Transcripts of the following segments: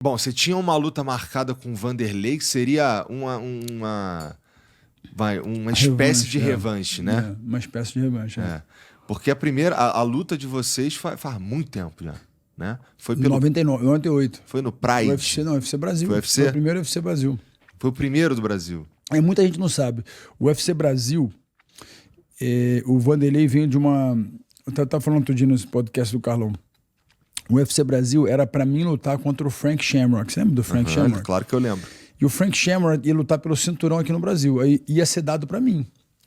Bom, você tinha uma luta marcada com o Vanderlei, que seria uma espécie de revanche, né? Uma espécie de revanche, Porque a luta de vocês faz muito tempo já, né? Foi pelo 99, 98. Foi no Pride? UFC Brasil. Foi UFC? Foi o primeiro UFC Brasil. Foi o primeiro do Brasil. Muita gente não sabe. O UFC Brasil, o Vanderlei veio de uma... Eu tava falando outro dia nesse podcast do Carlão. O UFC Brasil era pra mim lutar contra o Frank Shamrock. Você lembra do Frank Shamrock? Claro que eu lembro. E o Frank Shamrock ia lutar pelo cinturão aqui no Brasil. Aí ia ser dado pra mim.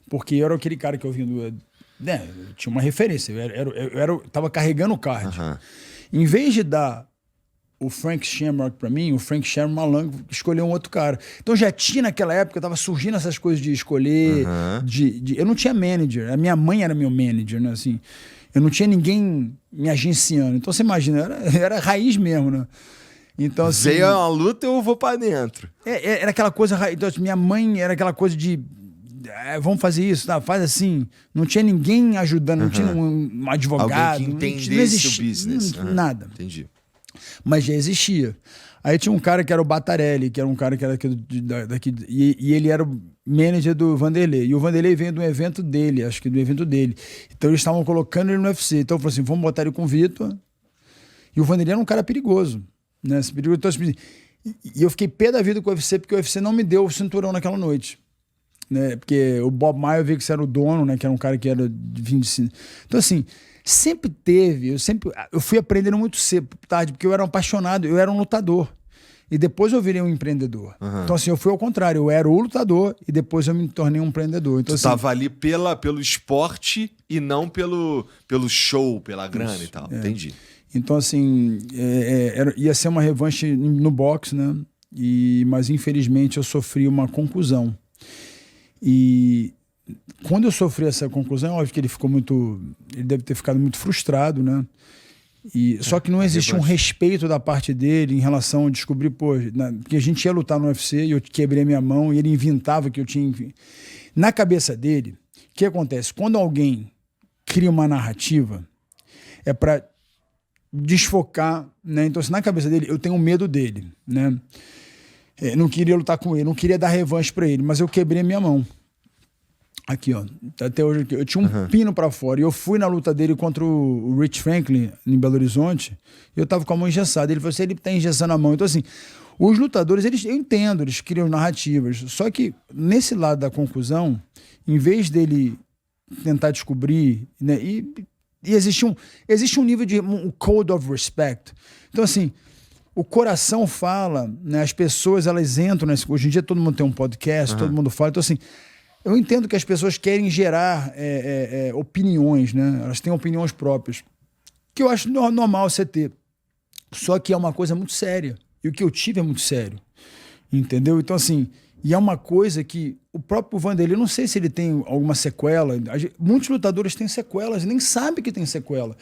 Porque eu era aquele cara que eu vim do... Né, eu tinha uma referência. Eu tava carregando o card. Em vez de dar o Frank Shamrock pra mim, o Frank Shamrock malandro escolheu um outro cara. Então já tinha naquela época, tava surgindo essas coisas de escolher... eu não tinha manager. A minha mãe era meu manager, né? Assim, eu não tinha ninguém me agenciando. Então você imagina, era raiz mesmo, né? Então, assim, veio uma luta, eu vou pra dentro. Era aquela coisa... Então, minha mãe era aquela coisa de... vamos fazer isso, tá? Faz assim. Não tinha ninguém ajudando, não tinha um advogado. Alguém que entendesse o business. Nada. Entendi. Mas já existia. Aí tinha um cara que era o Batarelli, que era um cara que era daqui, e ele era o manager do Vanderlei. E o Vanderlei veio de um evento dele, acho que do evento dele. Então eles estavam colocando ele no UFC. Então eu falei assim, vamos botar ele com o Vitor. E o Vanderlei era um cara perigoso. Né? Então, e eu fiquei pé da vida com o UFC, porque o UFC não me deu o cinturão naquela noite. Né? Porque o Bob Maia veio que era o dono, né? Que era um cara que era de 25. Então, assim, sempre teve, eu fui aprendendo muito cedo, tarde, porque eu era um apaixonado, eu era um lutador. E depois eu virei um empreendedor. Então, assim, eu fui ao contrário, eu era o lutador e depois eu me tornei um empreendedor. Então, você estava ali pelo esporte e não pelo show, pela grana e tal. Entendi. Então, assim, ia ser uma revanche no boxe, né? Mas, infelizmente, eu sofri uma contusão. E quando eu sofri essa conclusão, é óbvio que ele deve ter ficado muito frustrado, né? Só que não existia um respeito da parte dele em relação a descobrir, porque a gente ia lutar no UFC e eu quebrei minha mão e ele inventava que eu tinha... Na cabeça dele, o que acontece? Quando alguém cria uma narrativa, é para desfocar, né? Então, assim, na cabeça dele, eu tenho medo dele, né? Não queria lutar com ele, não queria dar revanche pra ele, mas eu quebrei minha mão. Aqui, ó. Até hoje eu tinha um pino pra fora. E eu fui na luta dele contra o Rich Franklin, em Belo Horizonte, e eu tava com a mão engessada. Ele falou assim, ele tá engessando a mão. Então, assim, os lutadores, eu entendo, eles criam narrativas. Só que, nesse lado da conclusão, em vez dele tentar descobrir, né, e existe um nível de um code of respect. Então, assim, o coração fala, né, as pessoas, elas entram, né, hoje em dia todo mundo tem um podcast, todo mundo fala, então assim, eu entendo que as pessoas querem gerar opiniões, né, elas têm opiniões próprias, que eu acho normal você ter, só que é uma coisa muito séria, e o que eu tive é muito sério, entendeu? Então assim, e é uma coisa que o próprio Vanderlei, eu não sei se ele tem alguma sequela. Muitos lutadores têm sequelas, nem sabem que tem sequela.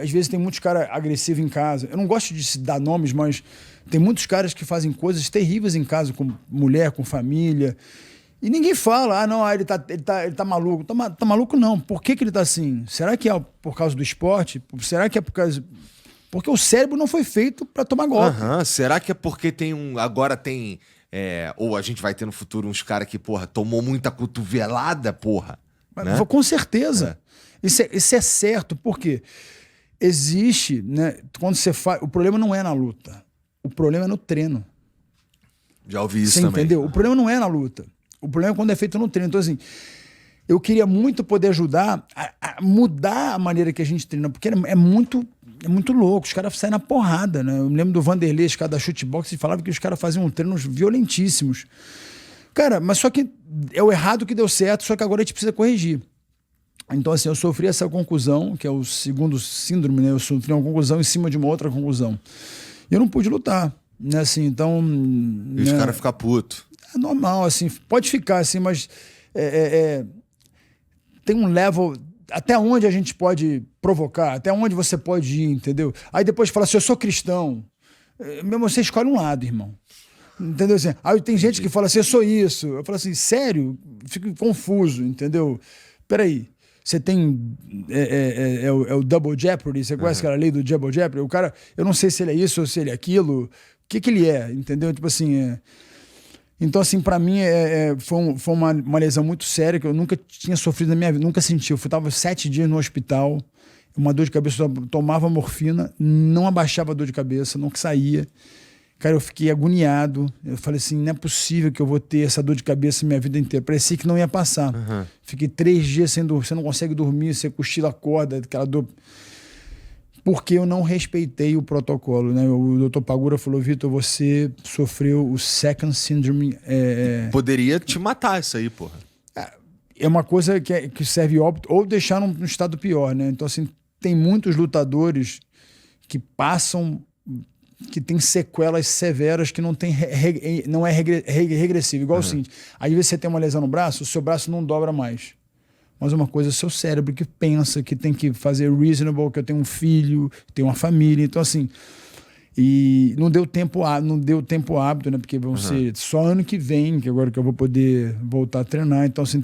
Às vezes tem muitos caras agressivos em casa. Eu não gosto de se dar nomes, mas tem muitos caras que fazem coisas terríveis em casa, com mulher, com família. E ninguém fala, ele tá maluco. Tá maluco não. Por que ele tá assim? Será que é por causa do esporte? Será que é por causa... Porque o cérebro não foi feito para tomar golpe. Será que é porque agora tem... ou a gente vai ter no futuro uns caras que, tomou muita cotovelada, né? Com certeza. Isso é certo, porque existe, né? Quando você faz. O problema não é na luta. O problema é no treino. Já ouvi isso você também. Entendeu? O problema não é na luta. O problema é quando é feito no treino. Então, assim, eu queria muito poder ajudar a mudar a maneira que a gente treina, porque é muito louco, os caras saem na porrada, né? Eu me lembro do Vanderlei, os caras da Shootbox, e falavam que os caras faziam treinos violentíssimos. Cara, mas só que é o errado que deu certo, só que agora a gente precisa corrigir. Então, assim, eu sofri essa conclusão, que é o segundo síndrome, né? Eu sofri uma conclusão em cima de uma outra conclusão. E eu não pude lutar, né? Assim, então... E os caras ficam putos. É normal, assim, pode ficar, assim, mas... tem um level... Até onde a gente pode provocar, até onde você pode ir, entendeu? Aí depois fala assim, eu sou cristão. Mesmo você escolhe um lado, irmão. Entendeu? Assim, aí tem gente que fala assim, eu sou isso. Eu falo assim, sério? Fico confuso, entendeu? Peraí, você tem... o Double Jeopardy, você conhece aquela lei do Double Jeopardy? O cara, eu não sei se ele é isso ou se ele é aquilo. que ele é, entendeu? Tipo assim, então, assim, pra mim foi uma lesão muito séria que eu nunca tinha sofrido na minha vida, nunca senti. Eu tava 7 dias no hospital, uma dor de cabeça, eu tomava morfina, não abaixava a dor de cabeça, não saía. Cara, eu fiquei agoniado. Eu falei assim, não é possível que eu vou ter essa dor de cabeça minha vida inteira. Parecia que não ia passar. Fiquei 3 dias sem dormir, você não consegue dormir, você cochila, acorda, aquela dor... Porque eu não respeitei o protocolo, né? O doutor Pagura falou, Vitor, você sofreu o second syndrome. Poderia te matar isso aí, porra. É uma coisa que serve óbito ou deixar num estado pior, né? Então, assim, tem muitos lutadores que passam, que tem sequelas severas que não, não é regressivo. Igual o seguinte, às vezes você tem uma lesão no braço, o seu braço não dobra mais. Mas uma coisa é o seu cérebro que pensa, que tem que fazer reasonable, que eu tenho um filho, tenho uma família. Então, assim, e não deu tempo hábito, né? Porque vão ser só ano que vem, que agora que eu vou poder voltar a treinar. Então, assim,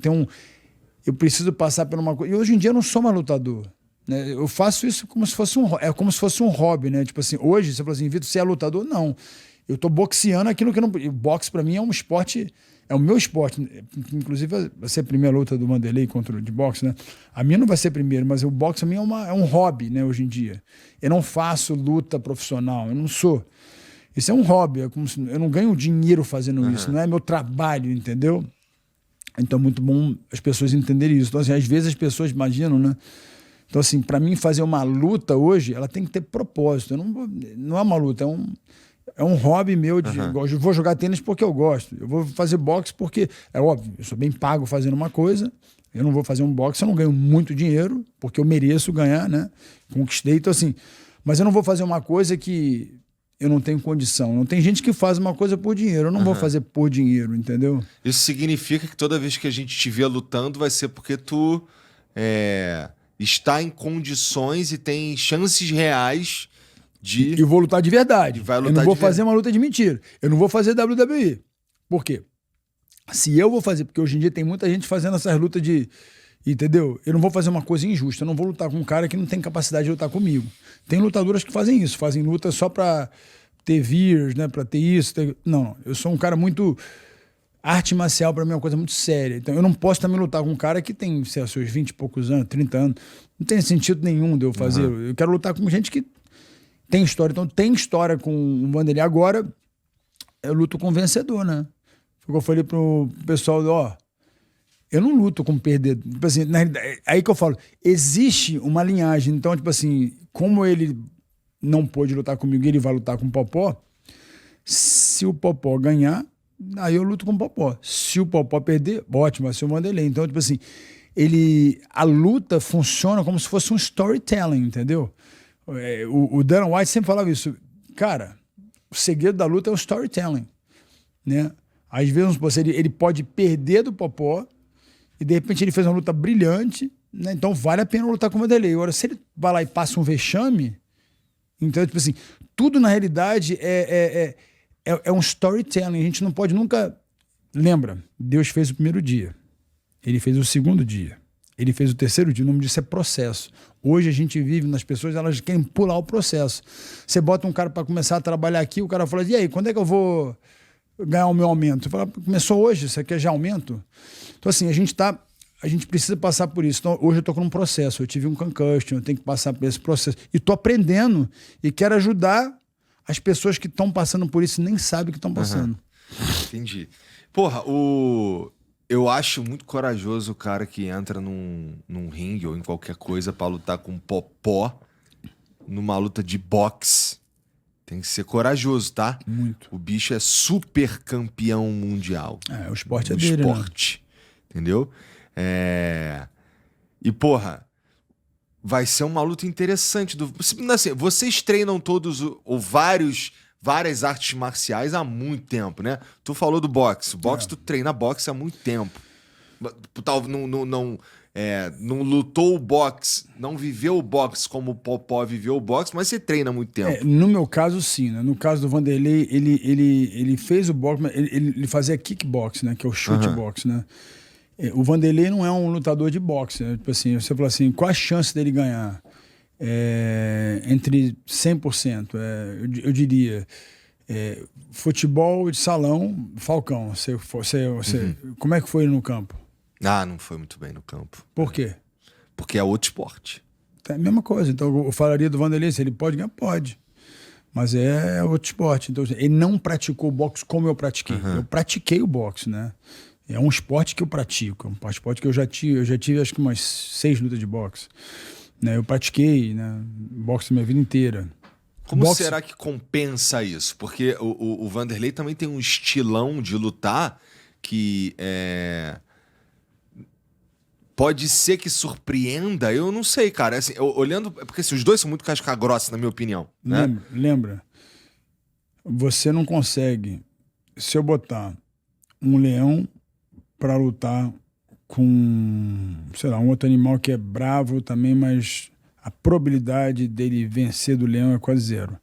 eu preciso passar por uma coisa. E hoje em dia eu não sou mais lutador, né? Eu faço isso como se fosse como se fosse um hobby, né? Tipo assim, hoje você fala assim, Vitor, você é lutador? Não. Eu tô boxeando aquilo que não... Boxe pra mim é um esporte... É o meu esporte. Inclusive vai ser a primeira luta do Vanderlei contra o de boxe, né? A minha não vai ser primeiro, mas o boxe pra mim é um hobby, né? Hoje em dia. Eu não faço luta profissional, eu não sou. Isso é um hobby, eu não ganho dinheiro fazendo isso, não é meu trabalho, entendeu? Então é muito bom as pessoas entenderem isso. Então, assim, às vezes as pessoas imaginam, né? Então, assim, para mim fazer uma luta hoje, ela tem que ter propósito. Não é uma luta, é um hobby meu. Eu vou jogar tênis porque eu gosto. Eu vou fazer boxe porque, é óbvio, eu sou bem pago fazendo uma coisa. Eu não vou fazer um boxe, eu não ganho muito dinheiro, porque eu mereço ganhar, né? Conquistei, então assim... Mas eu não vou fazer uma coisa que eu não tenho condição. Não tem gente que faz uma coisa por dinheiro. Eu não vou fazer por dinheiro, entendeu? Isso significa que toda vez que a gente te vê lutando vai ser porque tu está em condições e tem chances reais de... E vou lutar de verdade. Vai lutar eu não vou fazer uma luta de mentira. Eu não vou fazer WWE. Por quê? Se eu vou fazer... Porque hoje em dia tem muita gente fazendo essas lutas de... Entendeu? Eu não vou fazer uma coisa injusta. Eu não vou lutar com um cara que não tem capacidade de lutar comigo. Tem lutadoras que fazem isso. Fazem luta só pra ter viewers, né? Pra ter isso. Não. Eu sou um cara muito... Arte marcial pra mim é uma coisa muito séria. Então eu não posso também lutar com um cara que tem, sei lá, seus 20 e poucos anos, 30 anos. Não tem sentido nenhum de eu fazer. Eu quero lutar com gente que tem história. Então tem história com o Vanderlei. Agora eu luto com vencedor, né? Foi o que eu falei pro pessoal, eu não luto com perdedor. Tipo assim, aí que eu falo, existe uma linhagem. Então, tipo assim, como ele não pôde lutar comigo, ele vai lutar com o Popó. Se o Popó ganhar, aí eu luto com o Popó. Se o Popó perder, ótimo, vai ser o Vanderlei. Então, tipo assim, a luta funciona como se fosse um storytelling, entendeu? O Dana White sempre falava isso. Cara, o segredo da luta é o storytelling, né? Às vezes ele pode perder do Popó e de repente ele fez uma luta brilhante, né? Então vale a pena lutar com o Vanderlei. Agora, se ele vai lá e passa um vexame, então, tipo assim, tudo na realidade é um storytelling. A gente não pode nunca... Lembra, Deus fez o primeiro dia, ele fez o segundo dia, ele fez o terceiro dia. O nome disso é processo. Hoje a gente vive nas pessoas, elas querem pular o processo. Você bota um cara para começar a trabalhar aqui, o cara fala, e aí, quando é que eu vou ganhar o meu aumento? Você fala, começou hoje, você quer já aumento? Então, assim, a gente precisa passar por isso. Então, hoje eu estou com um processo, eu tive um concussion, eu tenho que passar por esse processo. E estou aprendendo e quero ajudar as pessoas que estão passando por isso e nem sabem que estão passando. Entendi. Porra, eu acho muito corajoso o cara que entra num ringue ou em qualquer coisa para lutar com Popó numa luta de boxe. Tem que ser corajoso, tá? Muito. O bicho é super campeão mundial. O esporte é dele, esporte, né? Entendeu? E, porra, vai ser uma luta interessante. Assim, vocês treinam todos ou várias artes marciais há muito tempo, né? Tu falou do boxe. O boxe, tu treina boxe há muito tempo. Não lutou o boxe, não viveu o boxe como o Popó viveu o boxe, mas você treina há muito tempo. No meu caso, sim, né? No caso do Vanderlei, ele fez o boxe, mas ele fazia kickbox, né? Que é o chute-box, né? O Vanderlei não é um lutador de boxe, né? Tipo assim, você fala assim, qual a chance dele ganhar? Entre 100%, eu diria Futebol de salão, Falcão. Como é que foi no campo? Ah, não foi muito bem no campo. Por quê? Porque é outro esporte. É a mesma coisa. Então, eu falaria do Vanderlei, se ele pode ganhar, pode. Mas é outro esporte. Então, ele não praticou boxe como eu pratiquei. Eu pratiquei o boxe, né? É um esporte que eu pratico. É um esporte que eu já tive acho que umas 6 lutas de boxe. Né? Eu pratiquei, né, boxe minha vida inteira. Como será que compensa isso? Porque o Vanderlei também tem um estilão de lutar que pode ser que surpreenda. Eu não sei, cara. Assim, olhando... Porque assim, os dois são muito casca-grossa, na minha opinião. Né? Lembra? Você não consegue... Se eu botar um leão para lutar com, sei lá, um outro animal que é bravo também, mas a probabilidade dele vencer do leão é quase zero.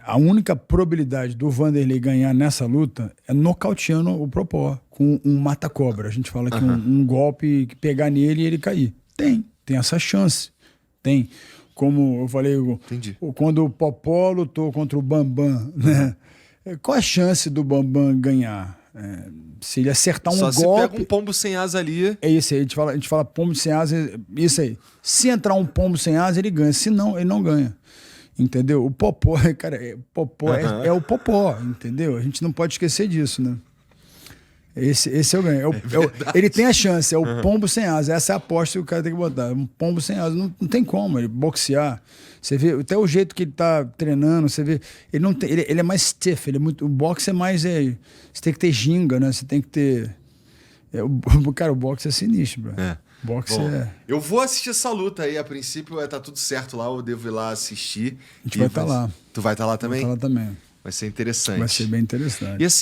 A única probabilidade do Vanderlei ganhar nessa luta é nocauteando o Popó, com um mata-cobra. A gente fala que um golpe que pegar nele e ele cair. Tem essa chance. Tem. Como eu falei, quando o Popó lutou contra o Bambam, né? Qual a chance do Bambam ganhar? Se ele acertar um golpe... Só se pega um pombo sem asa ali... É isso aí, a gente fala pombo sem asa, isso aí. Se entrar um pombo sem asa, ele ganha. Se não, ele não ganha. Entendeu? O Popó, cara, é o Popó, entendeu? A gente não pode esquecer disso, né? Esse é o ganho. Ele tem a chance, é o pombo sem asa. Essa é a aposta que o cara tem que botar. Um pombo sem asa. Não tem como ele boxear. Você vê até o jeito que ele tá treinando, você vê. Ele não tem, ele é mais stiff, o boxe é mais. Você tem que ter ginga, né? Você tem que ter. Cara, o boxe é sinistro, bro. Boxe Eu vou assistir essa luta aí. A princípio tá tudo certo lá, eu devo ir lá assistir. A gente vai estar lá. Tu vai estar lá também? Vai estar lá também. Vai ser interessante. Vai ser bem interessante. E assim,